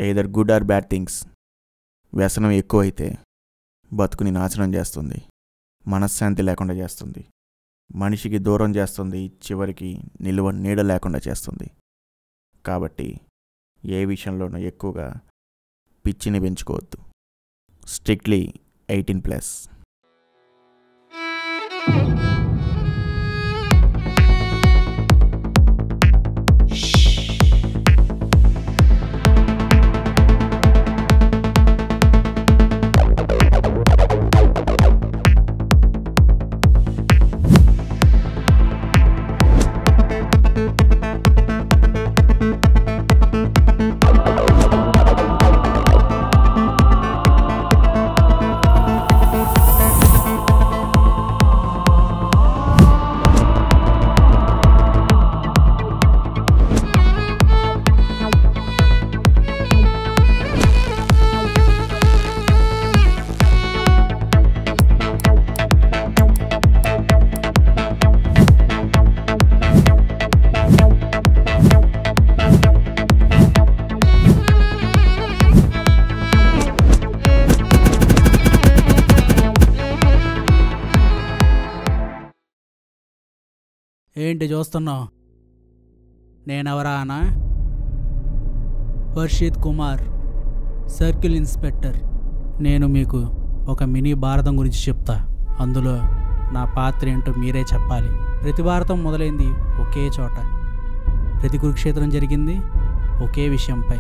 Either good or bad things. వ్యసనం ఎక్కువైతే బతుకుని నాశనం చేస్తుంది, మనశ్శాంతి లేకుండా చేస్తుంది, మనిషికి దూరం చేస్తుంది, చివరికి నిలువ నీడ లేకుండా చేస్తుంది. కాబట్టి ఏ విషయంలోనూ ఎక్కువగా పిచ్చిని పెంచుకోవద్దు. స్ట్రిక్ట్లీ 18+. ఏంటి చూస్తున్నావు? నేనెవరా అనా? Varshith Kumar, circle inspector. నేను మీకు ఒక మినీ భారతం గురించి చెప్తా. అందులో నా పాత్ర ఏంటో మీరే చెప్పాలి. ప్రతి భారతం మొదలైంది ఒకే చోట, ప్రతి కురుక్షేత్రం జరిగింది ఒకే విషయంపై.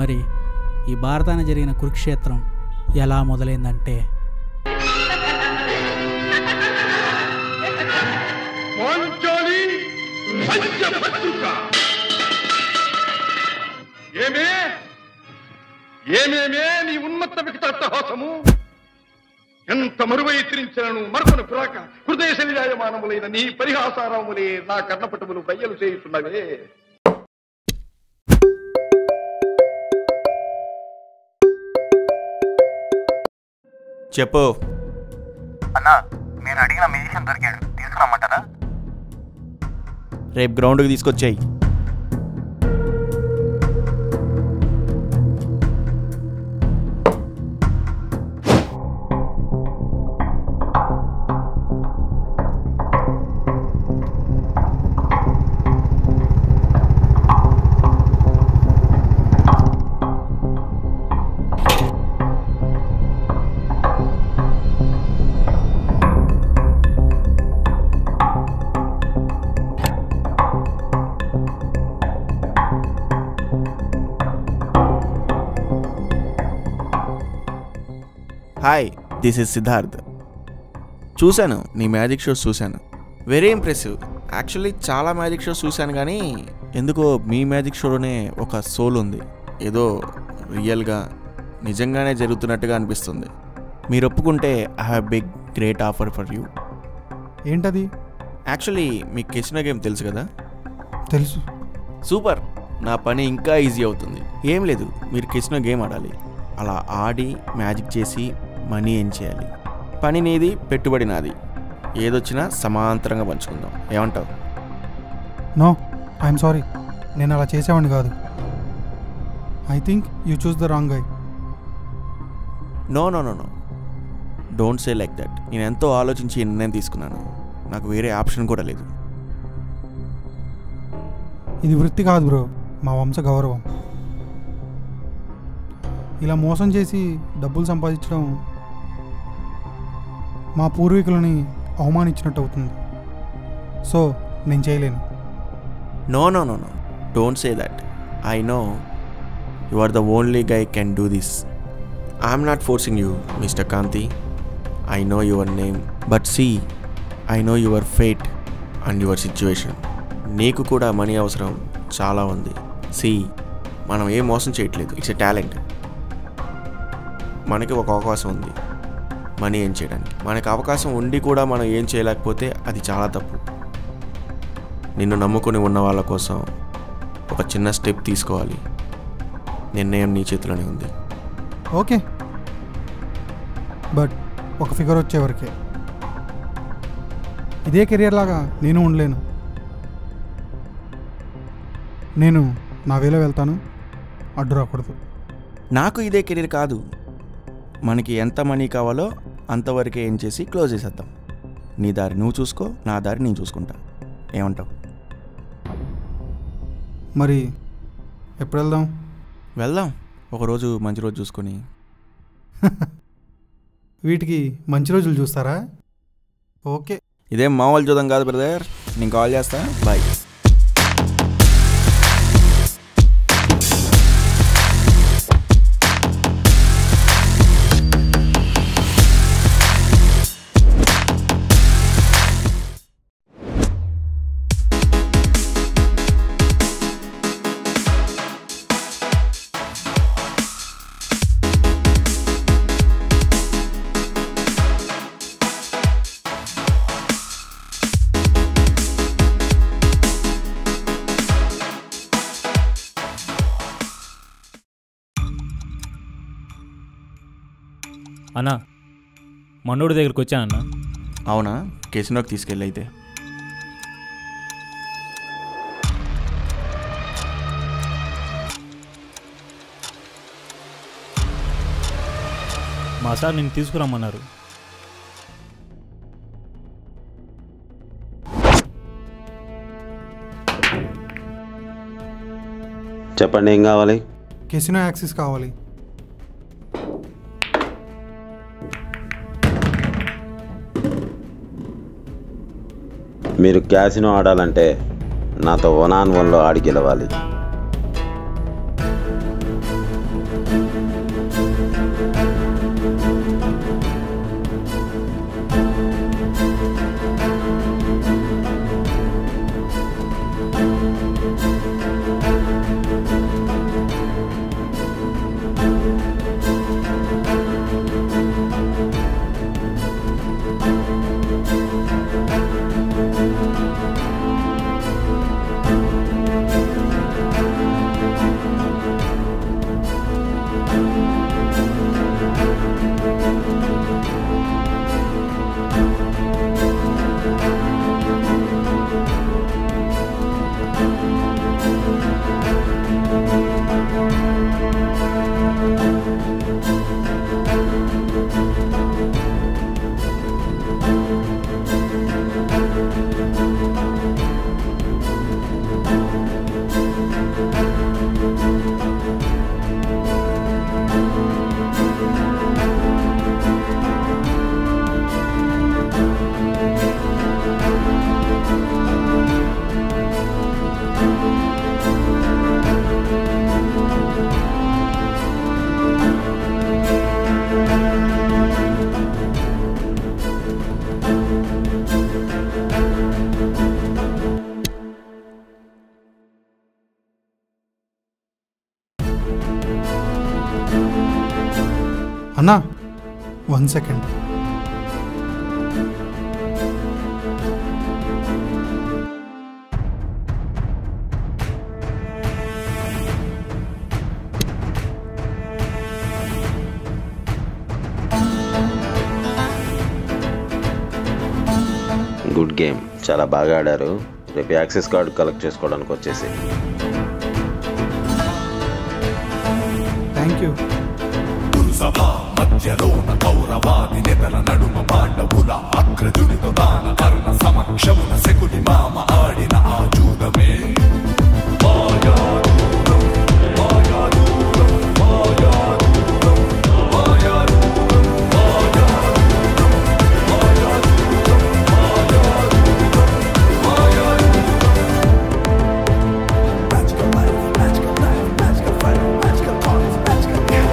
మరి ఈ భారతాన జరిగిన కురుక్షేత్రం ఎలా మొదలైందంటే, ఏమేమే నీ ఉన్మత్త వికటాట్టహాసము! ఎంత మరువై ఎత్తిరించను మరొకను పురాక హృదయ శరీరాయమానములైన నీ పరిహాసారములే నా కర్ణపటములు బయ్యలు చేయుతున్నవే. చెప్పు అన్నా, మీరు అడిగిన మ్యూజిషియన్ దొరికాడు, తీసుకురమ్మంటారా? రేపు గ్రౌండ్కి తీసుకొచ్చాయి. Hi, this is Siddharth. చూశాను నీ మ్యాజిక్ షోస్ చూశాను, వెరీ ఇంప్రెసివ్. యాక్చువల్లీ చాలా మ్యాజిక్ షోస్ చూశాను, కానీ ఎందుకో మీ మ్యాజిక్ షోలోనే ఒక సోల్ ఉంది. ఏదో రియల్గా నిజంగానే జరుగుతున్నట్టుగా అనిపిస్తుంది. మీరు ఒప్పుకుంటే I have big great offer for you. ఏంటది? యాక్చువల్లీ మీకు కెసినో గేమ్ తెలుసు కదా? తెలుసు. సూపర్, నా పని ఇంకా ఈజీ అవుతుంది. ఏం లేదు, మీరు కెసినో గేమ్ ఆడాలి. అలా ఆడి మ్యాజిక్ చేసి మనీ ఏం చేయాలి. పని నీది, పెట్టుబడి నాది. ఏదొచ్చినా సమాంతరంగా పంచుకుందాం. ఏమంటావు? నో, ఐఎమ్ సారీ, నేను అలా చేసేవాడిని కాదు. I think you choose the wrong guy. No no no no, don't say like that. నేను ఎంతో ఆలోచించి నిర్ణయం తీసుకున్నాను. నాకు వేరే ఆప్షన్ కూడా లేదు. ఇది వృత్తి కాదు బ్రో, మా వంశ గౌరవం. ఇలా మోసం చేసి డబ్బులు సంపాదించడం మా పూర్వీకులని అవమానించినట్టు అవుతుంది. సో నేను చేయలేను. No no no no, don't say that. I know you are the only guy can do this. I'm not forcing you, mister Kanti. I know your name, but see, I know your fate and your situation. నీకు కూడా money అవసరం చాలా ఉంది. See, మనం ఏం మోసం చేయట్లేదు. It's a talent. మనకి ఒక అవకాశం ఉంది మనీ ఏం చేయడానికి. మనకు అవకాశం ఉండి కూడా మనం ఏం చేయలేకపోతే అది చాలా తప్పు. నిన్ను నమ్ముకొని ఉన్న వాళ్ళ కోసం ఒక చిన్న స్టెప్ తీసుకోవాలి. నిర్ణయం నీ చేతిలోనే ఉంది. ఓకే, బట్ ఒక ఫిగర్ వచ్చేవరకే. ఇదే కెరియర్ లాగా నేను ఉండలేను. నేను నా వేలో వెళ్తాను, అడ్డు రాకూడదు. నాకు ఇదే కెరీర్ కాదు. మనకి ఎంత మనీ కావాలో అంతవరకే ఏం చేసి క్లోజ్ చేసేద్దాం. నీ దారి నువ్వు చూసుకో, నా దారి నేను చూసుకుంటా. ఏమంటావు? మరి ఎప్పుడు వెళ్దాం? వెళ్దాం, ఒకరోజు మంచి రోజు చూసుకొని. వీటికి మంచి రోజులు చూస్తారా? ఓకే. ఇదేం మామూలు చూద్దాం కాదు బ్రదర్. నేను కాల్ చేస్తా. బాయ్. అన్నా, మనోడి దగ్గరికి వచ్చానన్నా. అవునా? కేసినోకి తీసుకెళ్ళి అయితే. మా సార్ నిన్ను తీసుకురమ్మన్నారు. చెప్పండి, ఏం కావాలి? కెసినో యాక్సెస్ కావాలి. మీరు క్యాసినో ఆడాలంటే నాతో 1-on-1లో ఆడి గెలవాలి. అన్నా 1 సెకండ్. గుడ్ గేమ్, చాలా బాగా ఆడారు. రేపు యాక్సెస్ కార్డు కలెక్ట్ చేసుకోవడానికి వచ్చేసి. Thank you. సభా మధ్యలోన కౌరవాది నెతల నడుమ పాండవుల అగ్రజునితో దాన కర్ణ సమక్షమున శకుని మామ ఆడిన ఆ జూదమే మాయాదూరం మాయాదూరం మాయాదూరం మాయాదూరం మాయాదూరం మాయాదూరం మాయాదూరం magical life, magical fight, magical thoughts, magical game.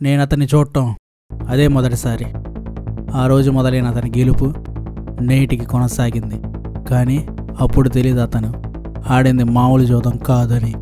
నేను అతన్ని చూడటం అదే మొదటిసారి. ఆ రోజు మొదలైన అతని గెలుపు నేటికి కొనసాగింది. కానీ అప్పుడు తెలియదు అతను ఆడింది మామూలు జూదం కాదని.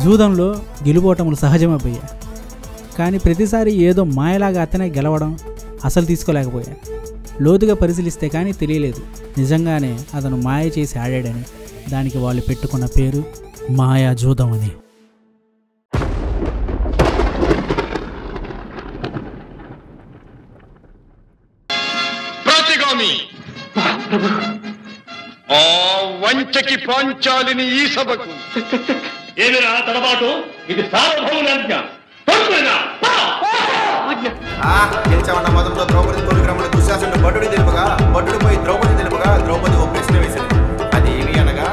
జూదంలో గెలుపోటములు సహజమైపోయాయి, కానీ ప్రతిసారి ఏదో మాయలాగా అతనే గెలవడం అసలు తీసుకోలేకపోయాడు. లోతుగా పరిశీలిస్తే కానీ తెలియలేదు నిజంగానే అతను మాయ చేసి ఆడాడని. దానికి వాళ్ళు పెట్టుకున్న పేరు మాయా జూదం అని. ఆ వంచకి పాంచాలిని ఈ సభకు ఏమిరా తడబాటు? ఇది సార్వభౌమాజ్ఞ. గెలిచామన్న మతంలో ద్రౌపది తొలిగ్రామంలో దుశ్శాసనుడు భటుడు తెలుపగా, భటుడు పోయి ద్రౌపది తెలుపగా ద్రౌపది ఓ ప్రశ్న వేసింది. అది ఏమి అనగా,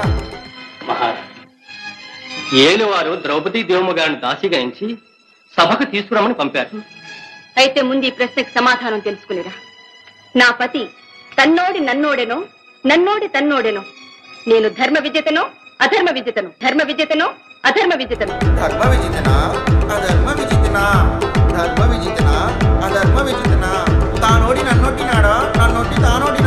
ఏలువారు ద్రౌపదీ దేవమ్మగారిని దాసిగా ఎంచి సభకు తీసుకురామని పంపారు. అయితే ముందు ఈ ప్రశ్నకు సమాధానం తెలుసుకునేరా. నా పతి తన్నోడి నన్నోడెనో, నన్నోడి తన్నోడెనో, నేను ధర్మ విద్యతనో అధర్మ విద్యతను, ధర్మ విద్యతనో అధర్మ విద్యతను. ధర్మ విజితనా అధర్మ విజితనా, ధర్మ విజితనా అధర్మ విజితనా, తానోడి నన్నొట్టినాడా, నన్నొట్టి తానోడి